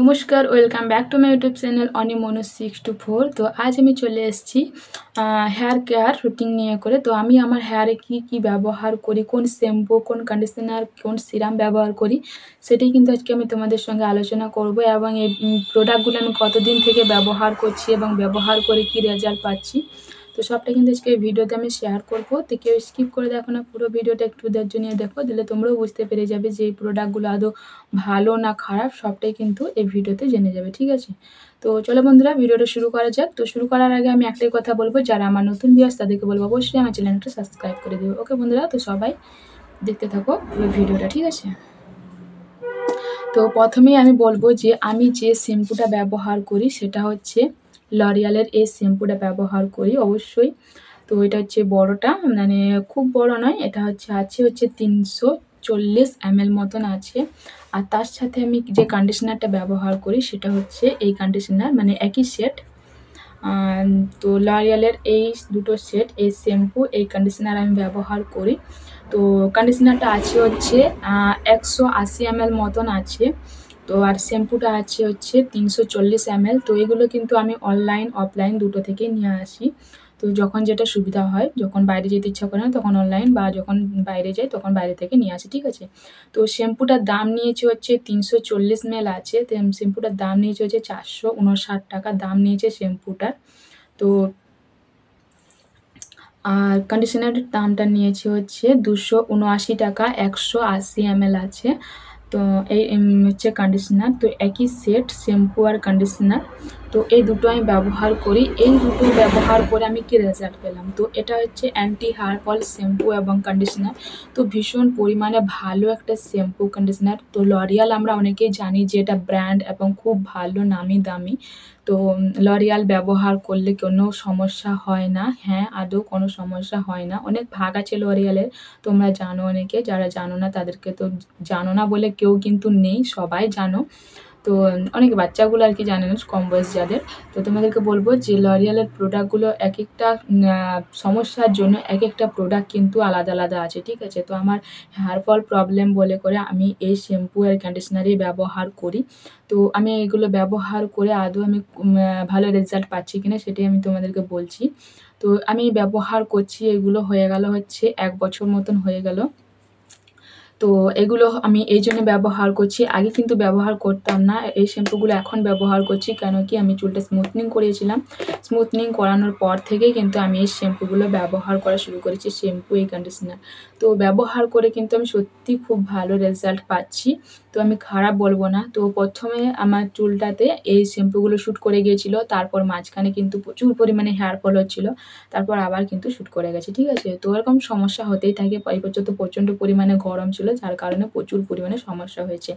নমস্কার, welcome back to my YouTube channel অনিমনো 624। তো আজ আমি চলে এসেছি হেয়ার কেয়ার রুটিন নিয়ে করে। তো আমি আমার হেয়ারে কি ব্যবহার করি, কোন শ্যাম্পু, কোন কন্ডিশনার, কোন সিরাম ব্যবহার করি, সেটাই কিন্তু আজকে আমি তোমাদের সঙ্গে আলোচনা করব। এবং এই প্রোডাক্টগুলো আমি কতদিন থেকে ব্যবহার করছি এবং ব্যবহার করে কি রেজাল্ট পাচ্ছি, তো সবটা কিন্তু আজকে এই ভিডিওতে আমি শেয়ার করব। তো কেউ স্কিপ করে দেখো না, পুরো ভিডিওটা একটু ধৈর্য নিয়ে দেখো, দিলে তোমরাও বুঝতে পেরে যাবে যে এই প্রোডাক্টগুলো আদৌ ভালো না খারাপ, সবটাই কিন্তু এই ভিডিওতে জেনে যাবে। ঠিক আছে, তো চলো বন্ধুরা ভিডিওটা শুরু করা যাক। তো শুরু করার আগে আমি একটাই কথা বলবো, যারা আমার নতুন ভিউয়ার্স তাদেরকে বলবো অবশ্যই আমার চ্যানেলটা সাবস্ক্রাইব করে দিও। ওকে বন্ধুরা, তো সবাই দেখতে থাকো পুরো ভিডিওটা। ঠিক আছে, তো প্রথমেই আমি বলবো যে আমি যে শ্যাম্পুটা ব্যবহার করি সেটা হচ্ছে লরিয়ালের এই শ্যাম্পুটা ব্যবহার করি অবশ্যই। তো এটা হচ্ছে বড়টা, মানে খুব বড় নয়, এটা হচ্ছে 340 ml মতন আছে। আর তার সাথে আমি যে কন্ডিশনারটা ব্যবহার করি সেটা হচ্ছে এই কন্ডিশনার, মানে একই সেট। তো লরিয়ালের এই দুটো সেট, এই শ্যাম্পু এই কন্ডিশনার আমি ব্যবহার করি। তো কন্ডিশনারটা হচ্ছে 180 ml মতন আছে। তো আর শ্যাম্পুটা হচ্ছে 340 ml। তো এগুলো কিন্তু আমি অনলাইন অফলাইন দুটো থেকেই নিয়ে আসি। তো যখন যেটা সুবিধা হয়, যখন বাইরে যেতে ইচ্ছা করে না তখন অনলাইন, বা যখন বাইরে যাই তখন বাইরে থেকে নিয়ে আসি। ঠিক আছে, তো শ্যাম্পুটার দাম নিয়েছে হচ্ছে 340 ml আছে, তো শ্যাম্পুটার দাম নিয়েছে হচ্ছে 459 টাকা দাম নিয়েছে শ্যাম্পুটার। তো আর কন্ডিশনারের দামটা নিয়েছে হচ্ছে 279 টাকা, 180 ml আছে। তো এই হচ্ছে কন্ডিশনার। তো একই সেট শ্যাম্পু আর কন্ডিশনার, তো এই দুটো আমি ব্যবহার করি। এই দুটো ব্যবহার করে আমি কি রেজাল্ট পেলাম, তো এটা হচ্ছে অ্যান্টি হেয়ার ফল শ্যাম্পু এবং কন্ডিশনার। তো ভীষণ পরিমাণে ভালো একটা শ্যাম্পু কন্ডিশনার। তো লরিয়াল আমরা অনেকেই জানি যে এটা ব্র্যান্ড এবং খুব ভালো নামি দামি। তো লরিয়াল ব্যবহার করলে কোনো সমস্যা হয় না। হ্যাঁ, আদৌ কোনো সমস্যা হয় না। অনেক ভাগ আছে লরিয়ালের, তোমরা জানো অনেকে, যারা জানো না তাদেরকে তো জানো না বলে কেউ কিন্তু নেই, সবাই জানো। তো অনেক বাচ্চাগুলো আর কি জানে না, কম বয়স যাদের। তো তোমাদেরকে বলবো যে লরিয়ালের প্রোডাক্টগুলো এক একটা সমস্যার জন্য এক একটা প্রোডাক্ট কিন্তু আলাদা আলাদা আছে। ঠিক আছে, তো আমার হেয়ার ফল প্রবলেম বলে করে আমি এই শ্যাম্পু আর কন্ডিশনারই ব্যবহার করি। তো আমি এগুলো ব্যবহার করে আদৌ আমি ভালো রেজাল্ট পাচ্ছি কিনা সেটাই আমি তোমাদেরকে বলছি। তো আমি ব্যবহার করছি, এগুলো হয়ে গেল হচ্ছে 1 বছর মতন হয়ে গেল। তো এগুলো আমি এই জন্য ব্যবহার করছি, আগে কিন্তু ব্যবহার করতাম না এই শ্যাম্পুগুলো, এখন ব্যবহার করছি। কেন কি, আমি চুলটা স্মুথনিং করিয়েছিলাম, স্মুথনিং করানোর পর থেকেই কিন্তু আমি এই শ্যাম্পুগুলো ব্যবহার করা শুরু করেছি, শ্যাম্পু এই কন্ডিশনার। তো ব্যবহার করে কিন্তু আমি সত্যি খুব ভালো রেজাল্ট পাচ্ছি, তো আমি খারাপ বলবো না। তো প্রথমে আমার চুলটাতে এই শ্যাম্পুগুলো শ্যুট করে গিয়েছিল, তারপর মাঝখানে কিন্তু প্রচুর পরিমাণে হেয়ার ফল হচ্ছিল, তারপর আবার কিন্তু শ্যুট করে গেছে। ঠিক আছে, তো এরকম সমস্যা হতেই থাকে। এই বছর তো প্রচণ্ড পরিমাণে গরম ছিল, যার কারণে প্রচুর পরিমাণে সমস্যা হয়েছে।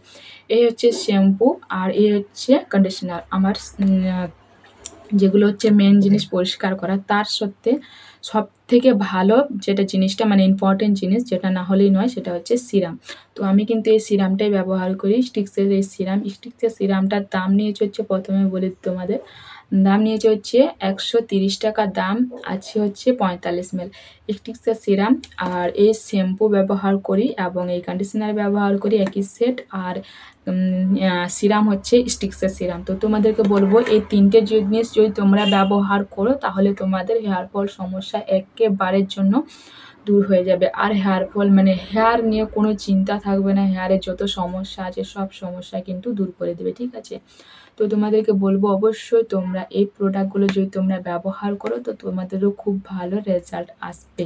এই হচ্ছে শ্যাম্পু আর এই হচ্ছে কন্ডিশনার আমার, যেগুলো হচ্ছে মেন জিনিস পরিষ্কার করা। তার সত্ত্বে সব থেকে ভালো যেটা জিনিসটা, মানে ইম্পর্টেন্ট জিনিস যেটা না হলেই নয়, সেটা হচ্ছে সিরাম। তো আমি কিন্তু এই সিরামটাই ব্যবহার করি, স্টিক্সের এই সিরাম। স্টিক্সের সিরামটার দাম নিয়েছে হচ্ছে, প্রথমে বলে দিই তোমাদের, দাম নিয়েছে হচ্ছে 130 টাকা, দাম হচ্ছে 45 ml স্টিক্সের সিরাম। আর এই শ্যাম্পু ব্যবহার করি এবং এই কন্ডিশনার ব্যবহার করি একই সেট। আর সিরাম হচ্ছে স্টিক্সের সিরাম। তো তোমাদেরকে বলবো এই তিনটে জিনিস যদি তোমরা ব্যবহার করো তাহলে তোমাদের হেয়ার ফল সমস্যা একেবারের জন্য দূর হয়ে যাবে। আর হেয়ার ফল মানে হেয়ার নিয়ে কোনো চিন্তা থাকবে না, হেয়ারের যত সমস্যা আছে সব সমস্যা কিন্তু দূর করে দেবে। ঠিক আছে, তো তোমাদেরকে বলবো অবশ্যই তোমরা এই প্রোডাক্টগুলো যদি তোমরা ব্যবহার করো তো তোমাদেরও খুব ভালো রেজাল্ট আসবে।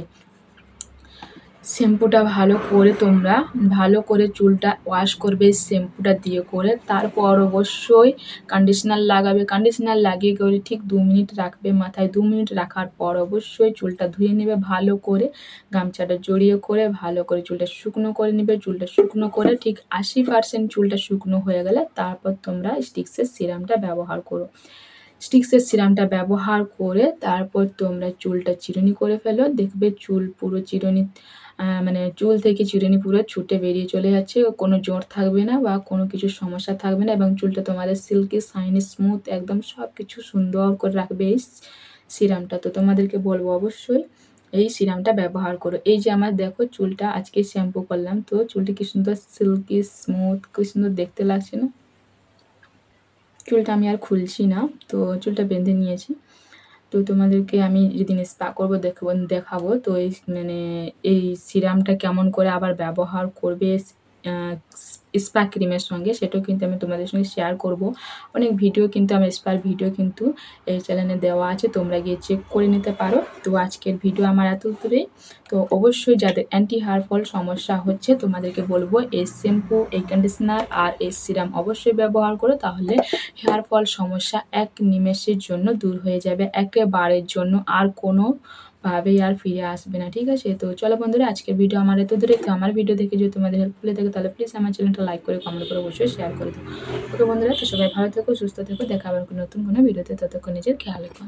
শ্যাম্পুটা ভালো করে চুলটা ওয়াশ করবে শ্যাম্পুটা দিয়ে করে, তারপর অবশ্যই কন্ডিশনার লাগাবে। কন্ডিশনার লাগিয়ে করে ঠিক 2 মিনিট রাখবে মাথায়। 2 মিনিট রাখার পর অবশ্যই চুলটা ধুয়ে নেবে ভালো করে, গামছাটা জড়িয়ে করে ভালো করে চুলটা শুকনো করে নেবে। চুলটা শুকনো করে ঠিক 80% চুলটা শুকনো হয়ে গেলে তারপর তোমরা স্টিক্সের সিরামটা ব্যবহার করো। স্টিক্সের সিরামটা ব্যবহার করে তারপর তোমরা চুলটা চিরুনি করে ফেলো, দেখবে চুল পুরো চিরুনি, মানে চুল থেকে চিরুনি পুরো ছুটে বেরিয়ে চলে যাচ্ছে, কোনো জোঁট থাকবে না বা কোনো কিছুর সমস্যা থাকবে না, এবং চুলটা তোমাদের সিল্কি শাইনি স্মুথ একদম সব কিছু সুন্দর করে রাখবে এই সিরামটা। তো তোমাদেরকে বলবো অবশ্যই এই সিরামটা ব্যবহার করো। এই যে আমার দেখো চুলটা আজকে শ্যাম্পু করলাম, তো চুলটা কি সুন্দর সিল্কি স্মুথ, কি সুন্দর দেখতে লাগছে না? চুলটা আমি আর খুলছি না, তো চুলটা বেঁধে নিয়েছি। তো তোমাদেরকে আমি যেদিন স্পা করবো দেখাবো। তো এই সিরামটা কেমন করে আবার ব্যবহার করবে স্পা ক্রিমের সঙ্গে, সেটাও কিন্তু আমি তোমাদের সঙ্গে শেয়ার করব। অনেক ভিডিও কিন্তু আমার স্পার ভিডিও কিন্তু এই চ্যানেলে দেওয়া আছে, তোমরা গিয়ে চেক করে নিতে পারো। তো আজকের ভিডিও আমার এত দূরেই। তো অবশ্যই যাদের অ্যান্টি হেয়ার ফল সমস্যা হচ্ছে তোমাদেরকে বলবো এই শ্যাম্পু, এই কন্ডিশনার আর এই সিরাম অবশ্যই ব্যবহার করো, তাহলে হেয়ার ফল সমস্যা এক নিমেষের জন্য দূর হয়ে যাবে, একেবারের জন্য আর কোনোভাবেই আর ফিরে আসবে না। ঠিক আছে? তো চলো বন্ধুরা, আজকের ভিডিও আমার এত দূরে। তো আমার ভিডিও দেখে যদি তোমাদের হেল্পফুল থাকে তাহলে প্লিজ আমার চ্যানেলটা লাইক করে, কমেন্ট করে, অবশ্যই শেয়ার করে দিও। ওকে বন্ধুরা, তো সবাই ভালো থেকো, সুস্থ থেকো, দেখা আবার নতুন কোনো ভিডিওতে। ততক্ষণ নিজের খেয়াল রেখো।